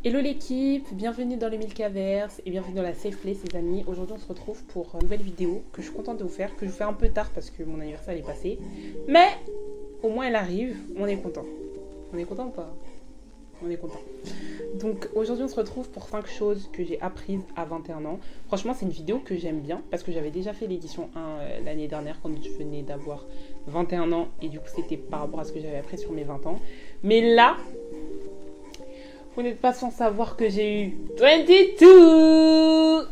Hello l'équipe, bienvenue dans le Milkaverse et bienvenue dans la Safe Place les amis. Aujourd'hui on se retrouve pour une nouvelle vidéo que je suis contente de vous faire, que je fais un peu tard parce que mon anniversaire est passé. Mais au moins elle arrive, on est content. On est content ou pas? On est content. Donc aujourd'hui on se retrouve pour 5 choses que j'ai apprises à 21 ans. Franchement c'est une vidéo que j'aime bien parce que j'avais déjà fait l'édition 1 l'année dernière quand je venais d'avoir 21 ans et du coup c'était par rapport à ce que j'avais appris sur mes 20 ans. Mais là, vous n'êtes pas sans savoir que j'ai eu 22.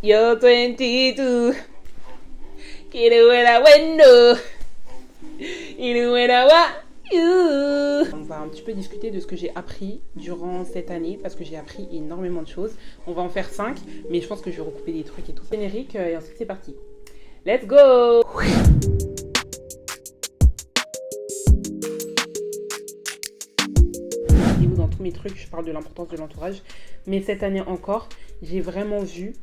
Yo 22. On va un petit peu discuter de ce que j'ai appris durant cette année parce que j'ai appris énormément de choses. On va en faire 5, mais je pense que je vais recouper des trucs et tout. Générique et ensuite c'est parti. Let's go! Dans tous mes trucs, je parle de l'importance de l'entourage. Mais cette année encore, j'ai vraiment vu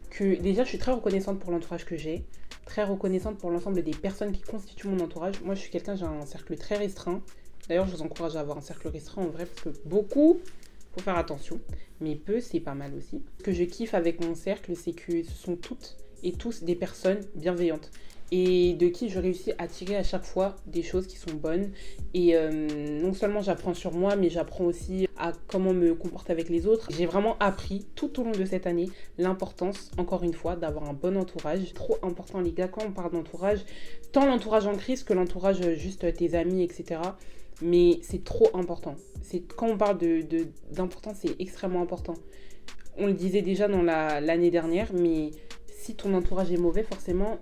que déjà, je suis très reconnaissante pour l'entourage que j'ai. Très reconnaissante pour l'ensemble des personnes qui constituent mon entourage. Moi, je suis quelqu'un, j'ai un cercle très restreint. D'ailleurs, je vous encourage à avoir un cercle restreint en vrai, parce que beaucoup, faut faire attention. Mais peu, c'est pas mal aussi. Ce que je kiffe avec mon cercle, c'est que ce sont toutes et tous des personnes bienveillantes. Et de qui je réussis à tirer à chaque fois des choses qui sont bonnes. Et non seulement j'apprends sur moi, mais j'apprends aussi à comment me comporter avec les autres. J'ai vraiment appris tout au long de cette année l'importance, encore une fois, d'avoir un bon entourage. Trop important les gars, quand on parle d'entourage, tant l'entourage en crise que l'entourage juste tes amis, etc. Mais c'est trop important. Quand on parle d'importance, c'est extrêmement important. On le disait déjà dans l'année dernière, mais si ton entourage est mauvais, forcément,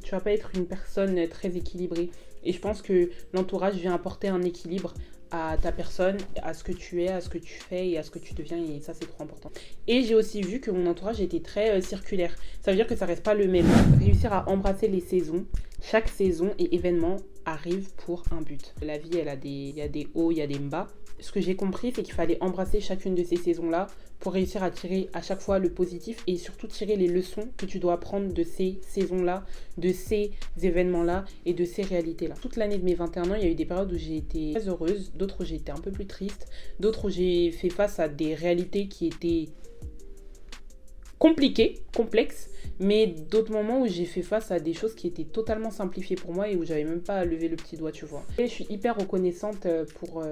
tu vas pas être une personne très équilibrée. Et je pense que l'entourage vient apporter un équilibre à ta personne, à ce que tu es, à ce que tu fais et à ce que tu deviens. Et ça, c'est trop important. Et j'ai aussi vu que mon entourage était très circulaire. Ça veut dire que ça reste pas le même. Réussir à embrasser les saisons. Chaque saison et événement arrive pour un but. La vie, il y a des hauts, il y a des bas. Ce que j'ai compris, c'est qu'il fallait embrasser chacune de ces saisons-là pour réussir à tirer à chaque fois le positif et surtout tirer les leçons que tu dois apprendre de ces saisons-là, de ces événements-là et de ces réalités-là. Toute l'année de mes 21 ans, il y a eu des périodes où j'ai été très heureuse, d'autres où j'ai été un peu plus triste, d'autres où j'ai fait face à des réalités qui étaient compliquées, complexes, mais d'autres moments où j'ai fait face à des choses qui étaient totalement simplifiées pour moi et où j'avais même pas à lever le petit doigt, tu vois. Et je suis hyper reconnaissante pour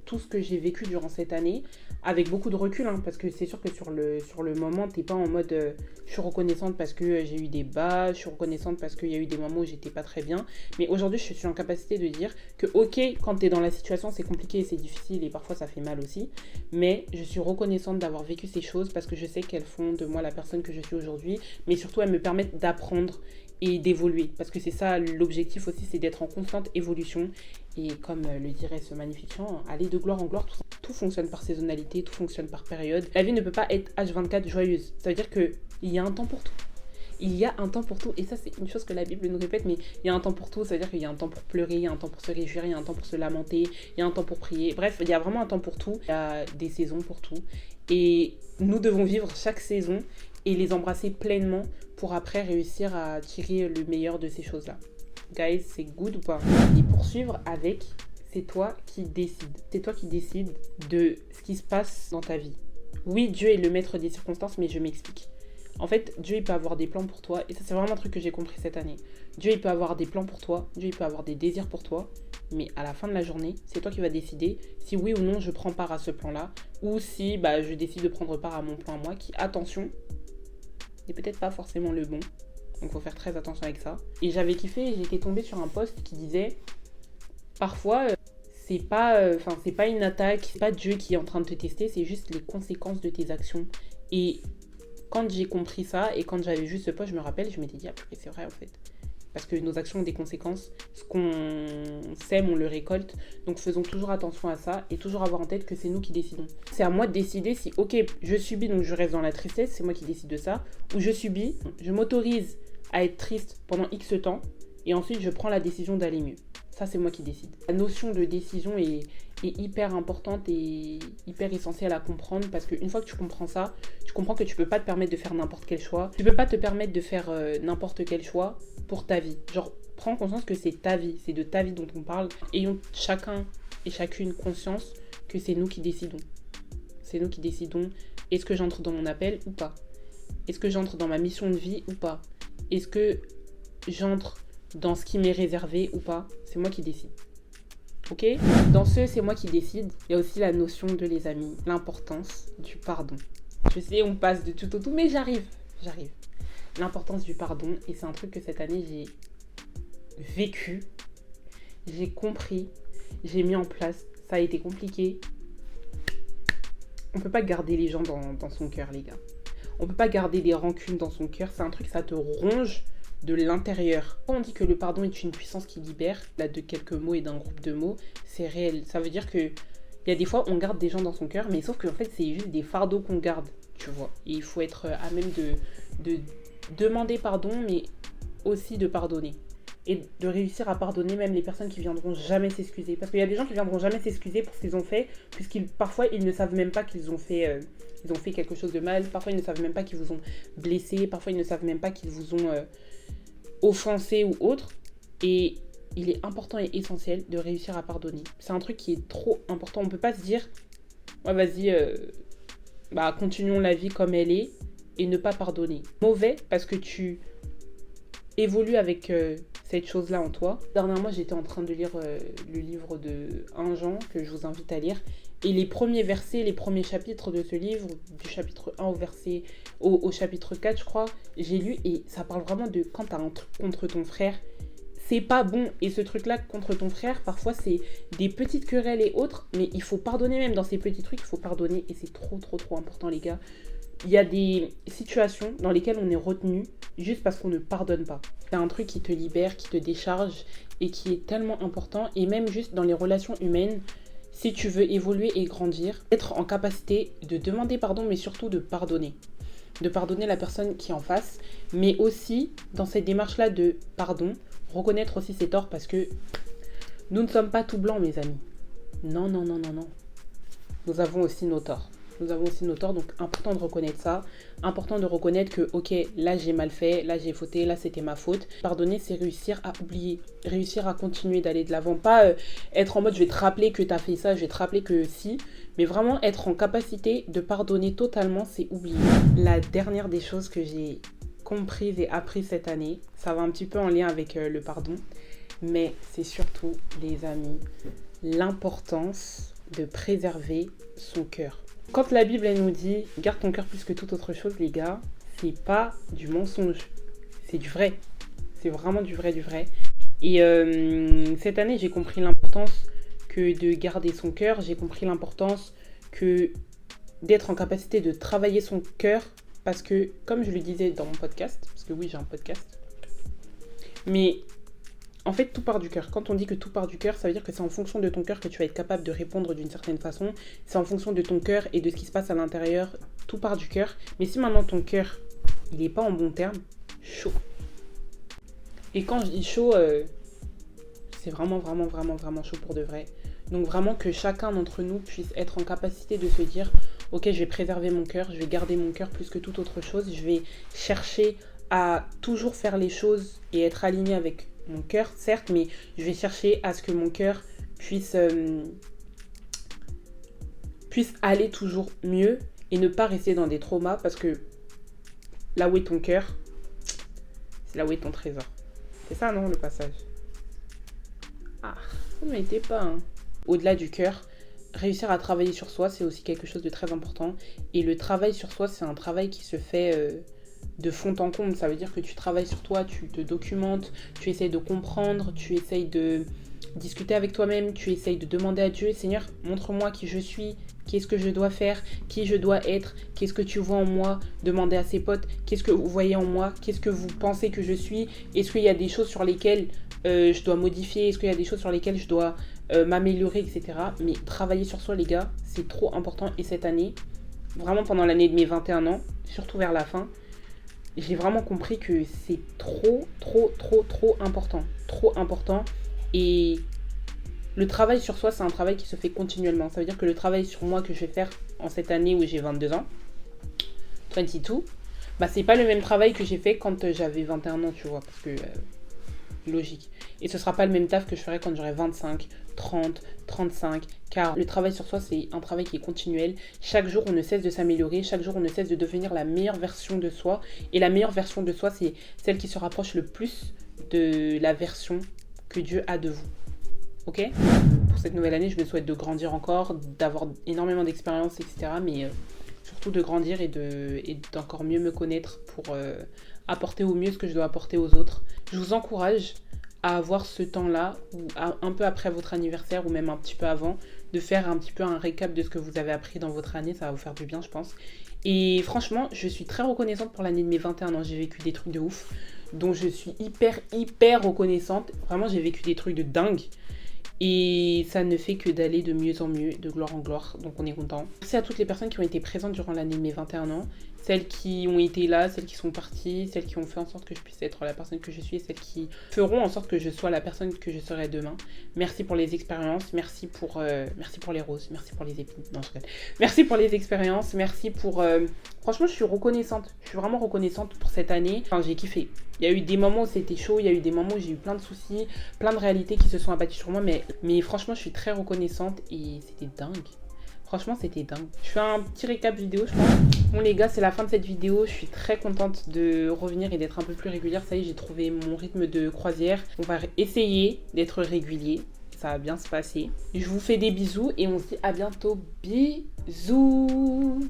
tout ce que j'ai vécu durant cette année, avec beaucoup de recul, hein, parce que c'est sûr que sur le moment, t'es pas en mode je suis reconnaissante parce que j'ai eu des bas, je suis reconnaissante parce qu'il y a eu des moments où j'étais pas très bien, mais aujourd'hui je suis en capacité de dire que ok, quand t'es dans la situation, c'est compliqué et c'est difficile et parfois ça fait mal aussi, mais je suis reconnaissante d'avoir vécu ces choses parce que je sais qu'elles font de moi la personne que je suis aujourd'hui, mais surtout elles me permettent d'apprendre et d'évoluer, parce que c'est ça l'objectif aussi, c'est d'être en constante évolution. Et comme le dirait ce magnifique chant, aller de gloire en gloire, tout fonctionne par saisonnalité, tout fonctionne par période. La vie ne peut pas être H24 joyeuse. Ça veut dire qu'il y a un temps pour tout. Il y a un temps pour tout. Et ça, c'est une chose que la Bible nous répète, mais il y a un temps pour tout. Ça veut dire qu'il y a un temps pour pleurer, il y a un temps pour se réjouir, il y a un temps pour se lamenter, il y a un temps pour prier. Bref, il y a vraiment un temps pour tout. Il y a des saisons pour tout. Et nous devons vivre chaque saison et les embrasser pleinement pour après réussir à tirer le meilleur de ces choses-là. Guys, c'est good ou pas? Et poursuivre avec, c'est toi qui décides. C'est toi qui décides de ce qui se passe dans ta vie. Oui, Dieu est le maître des circonstances, mais je m'explique. En fait, Dieu, il peut avoir des plans pour toi. Et ça, c'est vraiment un truc que j'ai compris cette année. Dieu, il peut avoir des plans pour toi. Dieu, il peut avoir des désirs pour toi. Mais à la fin de la journée, c'est toi qui vas décider si oui ou non je prends part à ce plan-là. Ou si je décide de prendre part à mon plan à moi, qui, attention, n'est peut-être pas forcément le bon. Donc faut faire très attention avec ça. Et j'avais kiffé, j'étais tombée sur un post qui disait parfois c'est pas une attaque, c'est pas Dieu qui est en train de te tester, c'est juste les conséquences de tes actions. Et quand j'ai compris ça et quand j'avais vu ce post, je me rappelle, je m'étais dit c'est vrai en fait. Parce que nos actions ont des conséquences. Ce qu'on sème, on le récolte. Donc faisons toujours attention à ça et toujours avoir en tête que c'est nous qui décidons. C'est à moi de décider si, ok, je subis, donc je reste dans la tristesse, c'est moi qui décide de ça. Ou je subis, je m'autorise à être triste pendant X temps et ensuite je prends la décision d'aller mieux. Ça, c'est moi qui décide. La notion de décision est hyper importante et hyper essentielle à comprendre parce qu'une fois que tu comprends ça, tu comprends que tu peux pas te permettre de faire n'importe quel choix. Tu peux pas te permettre de faire n'importe quel choix pour ta vie. Genre, prends conscience que c'est ta vie, c'est de ta vie dont on parle. Ayons chacun et chacune conscience que c'est nous qui décidons. C'est nous qui décidons est-ce que j'entre dans mon appel ou pas. Est-ce que j'entre dans ma mission de vie ou pas. Est-ce que j'entre dans ce qui m'est réservé ou pas. C'est moi qui décide. Ok? Dans ce c'est moi qui décide, il y a aussi la notion de les amis, l'importance du pardon. Je sais, on passe de tout au tout, mais j'arrive. L'importance du pardon, et c'est un truc que cette année j'ai vécu, j'ai compris, j'ai mis en place. Ça a été compliqué. On peut pas garder les gens dans son cœur, les gars. On peut pas garder des rancunes dans son cœur. C'est un truc, ça te ronge de l'intérieur. Quand on dit que le pardon est une puissance qui libère, là de quelques mots et d'un groupe de mots, c'est réel. Ça veut dire que il y a des fois on garde des gens dans son cœur, mais sauf qu'en fait c'est juste des fardeaux qu'on garde, tu vois. Et il faut être à même de demander pardon, mais aussi de pardonner. Et de réussir à pardonner même les personnes qui viendront jamais s'excuser. Parce qu'il y a des gens qui viendront jamais s'excuser pour ce qu'ils ont fait, parfois ils ne savent même pas qu'ils ont fait, ils ont fait quelque chose de mal. Parfois ils ne savent même pas qu'ils vous ont blessé. Parfois ils ne savent même pas qu'ils vous ont offensé ou autre. Et il est important et essentiel de réussir à pardonner. C'est un truc qui est trop important. On peut pas se dire, ouais vas-y, continuons la vie comme elle est et ne pas pardonner. Mauvais parce que tu évolues avec cette chose-là en toi. Dernièrement, j'étais en train de lire le livre de 1 Jean, que je vous invite à lire. Et les premiers versets, les premiers chapitres de ce livre, du chapitre 1 au chapitre 4, je crois, j'ai lu et ça parle vraiment de quand t'as un truc contre ton frère, c'est pas bon. Et ce truc-là contre ton frère, parfois c'est des petites querelles et autres, mais il faut pardonner même dans ces petits trucs, il faut pardonner et c'est trop important les gars. Il y a des situations dans lesquelles on est retenu juste parce qu'on ne pardonne pas. C'est un truc qui te libère, qui te décharge et qui est tellement important. Et même juste dans les relations humaines, si tu veux évoluer et grandir, être en capacité de demander pardon, mais surtout de pardonner. De pardonner la personne qui est en face, mais aussi dans cette démarche-là de pardon, reconnaître aussi ses torts parce que nous ne sommes pas tout blancs, mes amis. Non. Nous avons aussi nos torts. Donc important de reconnaître ça, important de reconnaître que ok, là j'ai mal fait, là j'ai fauté, là c'était ma faute. Pardonner, c'est réussir à oublier, réussir à continuer d'aller de l'avant, pas être en mode je vais te rappeler que t'as fait ça, je vais te rappeler que si, mais vraiment être en capacité de pardonner totalement, c'est oublier. La dernière des choses que j'ai comprises et apprises cette année, ça va un petit peu en lien avec le pardon, mais c'est surtout, les amis, l'importance de préserver son cœur. Quand la Bible elle nous dit « Garde ton cœur plus que toute autre chose », les gars, c'est pas du mensonge, c'est du vrai. C'est vraiment du vrai. Et cette année, j'ai compris l'importance que de garder son cœur. J'ai compris l'importance que d'être en capacité de travailler son cœur. Parce que, comme je le disais dans mon podcast, parce que oui, j'ai un podcast, mais en fait, tout part du cœur. Quand on dit que tout part du cœur, ça veut dire que c'est en fonction de ton cœur que tu vas être capable de répondre d'une certaine façon. C'est en fonction de ton cœur et de ce qui se passe à l'intérieur. Tout part du cœur. Mais si maintenant ton cœur, il n'est pas en bon terme, chaud. Et quand je dis chaud, c'est vraiment chaud pour de vrai. Donc vraiment que chacun d'entre nous puisse être en capacité de se dire « Ok, je vais préserver mon cœur, je vais garder mon cœur plus que toute autre chose. Je vais chercher à toujours faire les choses et être aligné avec mon cœur, certes, mais je vais chercher à ce que mon cœur puisse aller toujours mieux et ne pas rester dans des traumas parce que là où est ton cœur, c'est là où est ton trésor. » C'est ça, non, le passage? Ah, ça ne m'était pas. Hein. Au-delà du cœur, réussir à travailler sur soi, c'est aussi quelque chose de très important. Et le travail sur soi, c'est un travail qui se fait de fond en comble. Ça veut dire que tu travailles sur toi, tu te documentes, tu essayes de comprendre, tu essayes de discuter avec toi-même, tu essayes de demander à Dieu, Seigneur, montre-moi qui je suis, qu'est-ce que je dois faire, qui je dois être, qu'est-ce que tu vois en moi, demander à ses potes, qu'est-ce que vous voyez en moi, qu'est-ce que vous pensez que je suis, est-ce qu'il y a des choses sur lesquelles je dois modifier, est-ce qu'il y a des choses sur lesquelles je dois m'améliorer, etc. Mais travailler sur soi, les gars, c'est trop important. Et cette année, vraiment pendant l'année de mes 21 ans, surtout vers la fin, j'ai vraiment compris que c'est trop important. Trop important. Et le travail sur soi, c'est un travail qui se fait continuellement. Ça veut dire que le travail sur moi que je vais faire en cette année où j'ai 22 ans, 22, bah c'est pas le même travail que j'ai fait quand j'avais 21 ans, tu vois, parce que logique. Et ce sera pas le même taf que je ferai quand j'aurai 25 30, 35, car le travail sur soi, c'est un travail qui est continuel. Chaque jour, on ne cesse de s'améliorer. Chaque jour, on ne cesse de devenir la meilleure version de soi. Et la meilleure version de soi, c'est celle qui se rapproche le plus de la version que Dieu a de vous. Ok? Pour cette nouvelle année, je me souhaite de grandir encore, d'avoir énormément d'expérience, etc. Mais surtout de grandir et d'encore mieux me connaître pour apporter au mieux ce que je dois apporter aux autres. Je vous encourage à avoir ce temps-là, ou un peu après votre anniversaire, ou même un petit peu avant, de faire un petit peu un récap de ce que vous avez appris dans votre année. Ça va vous faire du bien, je pense. Et franchement, je suis très reconnaissante pour l'année de mes 21 ans. J'ai vécu des trucs de ouf, dont je suis hyper reconnaissante. Vraiment, j'ai vécu des trucs de dingue. Et ça ne fait que d'aller de mieux en mieux, de gloire en gloire, donc on est content. Merci à toutes les personnes qui ont été présentes durant l'année de mes 21 ans, celles qui ont été là, celles qui sont parties, celles qui ont fait en sorte que je puisse être la personne que je suis et celles qui feront en sorte que je sois la personne que je serai demain. Merci pour les expériences, merci pour les roses, merci pour les épines, non je rigole. Merci pour les expériences, merci pour... Franchement, je suis reconnaissante, je suis vraiment reconnaissante pour cette année. Enfin, j'ai kiffé. Il y a eu des moments où c'était chaud, il y a eu des moments où j'ai eu plein de soucis, plein de réalités qui se sont abattues sur moi, mais franchement, je suis très reconnaissante et c'était dingue. Franchement, c'était dingue. Je fais un petit récap vidéo, je pense. Bon les gars, c'est la fin de cette vidéo. Je suis très contente de revenir et d'être un peu plus régulière. Ça y est, j'ai trouvé mon rythme de croisière. On va essayer d'être régulier. Ça va bien se passer. Je vous fais des bisous et on se dit à bientôt. Bisous.